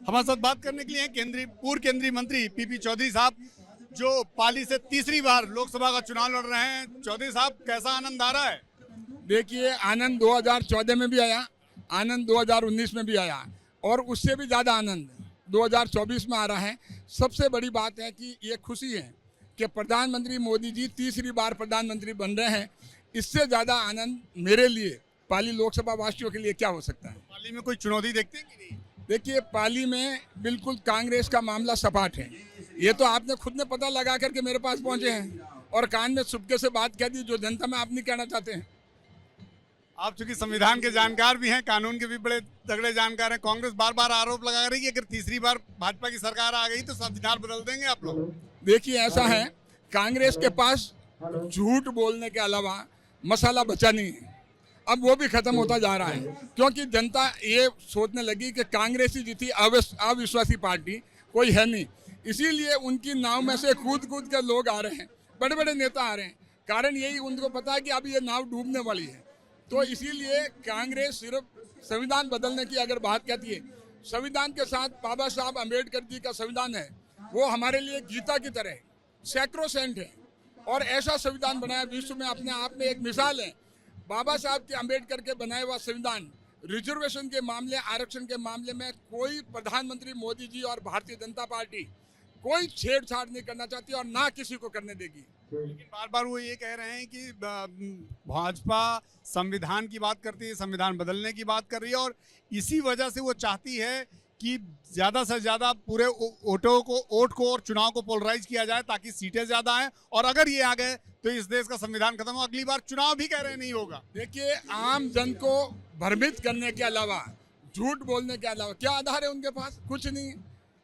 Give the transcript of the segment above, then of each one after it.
हमारे साथ बात करने के लिए हैं पूर्व केंद्रीय मंत्री पीपी चौधरी साहब, जो पाली से तीसरी बार लोकसभा का चुनाव लड़ रहे हैं। चौधरी साहब, कैसा आनंद आ रहा है? देखिए, आनंद 2014 में भी आया, आनंद 2019 में भी आया और उससे भी ज़्यादा आनंद 2024 में आ रहा है। सबसे बड़ी बात है कि ये खुशी है कि प्रधानमंत्री मोदी जी तीसरी बार प्रधानमंत्री बन रहे हैं। इससे ज़्यादा आनंद मेरे लिए, पाली लोकसभा वासियों के लिए क्या हो सकता है। पाली में कोई चुनौती देखते हैं कि नहीं? देखिए, पाली में बिल्कुल कांग्रेस का मामला सपाट है। ये तो आपने खुद ने पता लगा करके मेरे पास पहुंचे हैं और कान में चुपके से बात कह दी जो जनता में आप नहीं कहना चाहते हैं। आप चूंकि संविधान के जानकार भी हैं, कानून के भी बड़े तगड़े जानकार हैं। कांग्रेस बार बार आरोप लगा रही है कि अगर तीसरी बार भाजपा की सरकार आ गई तो संविधान बदल देंगे आप लोग। देखिए, ऐसा है, कांग्रेस के पास झूठ बोलने के अलावा मसाला बचा नहीं है। अब वो भी खत्म होता जा रहा है क्योंकि जनता ये सोचने लगी कि कांग्रेस ही जीती, अविश्वासी पार्टी कोई है नहीं। इसीलिए उनकी नाव में से कूद कूद के लोग आ रहे हैं, बड़े बड़े नेता आ रहे हैं। कारण यही, उनको पता है कि अब ये नाव डूबने वाली है। तो इसीलिए कांग्रेस सिर्फ संविधान बदलने की अगर बात कहती है, संविधान के साथ बाबा साहब अम्बेडकर जी का संविधान है, वो हमारे लिए गीता की तरह सैक्रोसेंट है और ऐसा संविधान बनाया विश्व में अपने आप में एक मिसाल है। बाबा साहब के अम्बेडकर के बनाए हुआ संविधान रिजर्वेशन के मामले, आरक्षण के मामले में कोई प्रधानमंत्री मोदी जी और भारतीय जनता पार्टी कोई छेड़छाड़ नहीं करना चाहती और ना किसी को करने देगी। लेकिन बार बार वो ये कह रहे हैं कि भाजपा संविधान की बात करती है, संविधान बदलने की बात कर रही है और इसी वजह से वो चाहती है कि ज़्यादा से ज़्यादा पूरे वोट को और चुनाव को पोलराइज किया जाए ताकि सीटें ज़्यादा आए। और अगर ये आ गए तो इस देश का संविधान खत्म हो, अगली बार चुनाव भी कह रहे नहीं होगा। देखिए, आम जन को भ्रमित करने के अलावा, झूठ बोलने के अलावा क्या आधार है उनके पास? कुछ नहीं।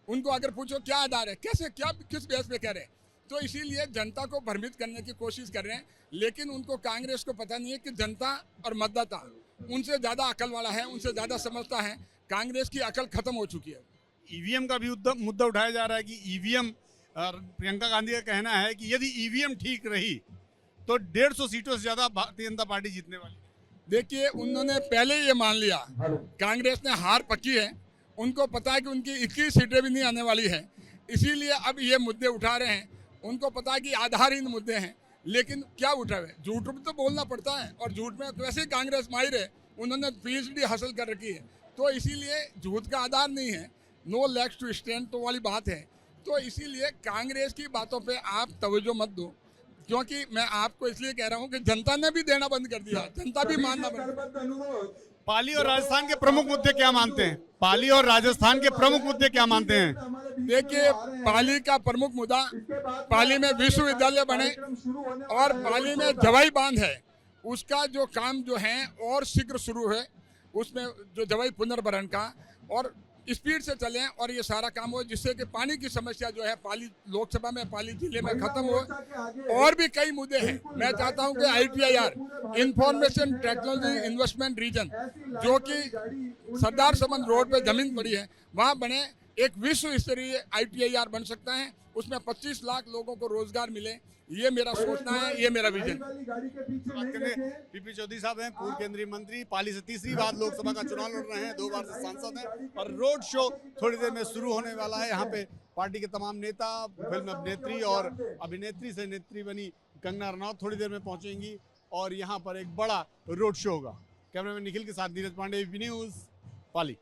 उनको अगर पूछो क्या आधार है, कैसे, क्या, किस बेस पे कह रहे हैं? तो इसीलिए जनता को भ्रमित करने की कोशिश कर रहे हैं। लेकिन उनको, कांग्रेस को पता नहीं है कि जनता और मतदाता उनसे ज़्यादा अकल वाला है, उनसे ज़्यादा समझता है। कांग्रेस की अकल खत्म हो चुकी है। ईवीएम का भी मुद्दा उठाया जा रहा है कि ईवीएम, प्रियंका गांधी का कहना है कि यदि ईवीएम ठीक रही तो 150 सीटों से ज़्यादा भारतीय जनता पार्टी जीतने वाली। देखिए, उन्होंने पहले ये मान लिया, कांग्रेस ने हार पक्की है। उनको पता है कि उनकी 21 सीटें भी नहीं आने वाली है, इसीलिए अब ये मुद्दे उठा रहे हैं। उनको पता है कि आधारहीन मुद्दे हैं, लेकिन क्या उठा हुए, झूठ भी तो बोलना पड़ता है और झूठ में वैसे ही कांग्रेस माहिर है। उन्होंने PhD हासिल कर रखी है, तो इसीलिए झूठ का आधार नहीं है। नो लेग्स टू स्टैंड तो वाली बात है। तो इसीलिए कांग्रेस की बातों पे आप तवज्जो मत दो, क्योंकि मैं आपको इसलिए कह रहा हूँ कि जनता ने भी देना बंद कर दिया, जनता भी मानना बंद। पाली और राजस्थान के प्रमुख मुद्दे क्या मानते हैं? पाली और राजस्थान के प्रमुख मुद्दे क्या मानते हैं? देखिए, पाली का प्रमुख मुद्दा, पाली में विश्वविद्यालय बने और पाली में जवाई बांध है, उसका जो काम जो है और शीघ्र शुरू है। उसमें जो जवाई पुनर्भरण का और स्पीड से चलें और ये सारा काम हो, जिससे कि पानी की समस्या जो है पाली लोकसभा में, पाली जिले में खत्म हो। और भी कई मुद्दे हैं। मैं चाहता हूं कि ITIR, information technology investment region, जो कि सरदार समन रोड पे जमीन पड़ी है, वहां बने। एक विश्व स्तरीय ITIR बन सकता है, उसमें 25 लाख लोगों को रोजगार मिले। ये मेरा सोचना है, ये मेरा विजन। पीपी चौधरी साहब हैं, पूर्व केंद्रीय मंत्री, पाली से तीसरी बार लोकसभा का चुनाव लड़ रहे हैं, 2 बार से सांसद हैं और रोड शो थोड़ी देर में शुरू होने वाला है। यहाँ पे पार्टी के तमाम नेता, फिल्म अभिनेत्री और अभिनेत्री से नेत्री बनी कंगना रनौत थोड़ी देर में पहुंचेंगी और यहाँ पर एक बड़ा रोड शो होगा। कैमरामैन निखिल के साथ नीरज पांडे, AP न्यूज़, पाली।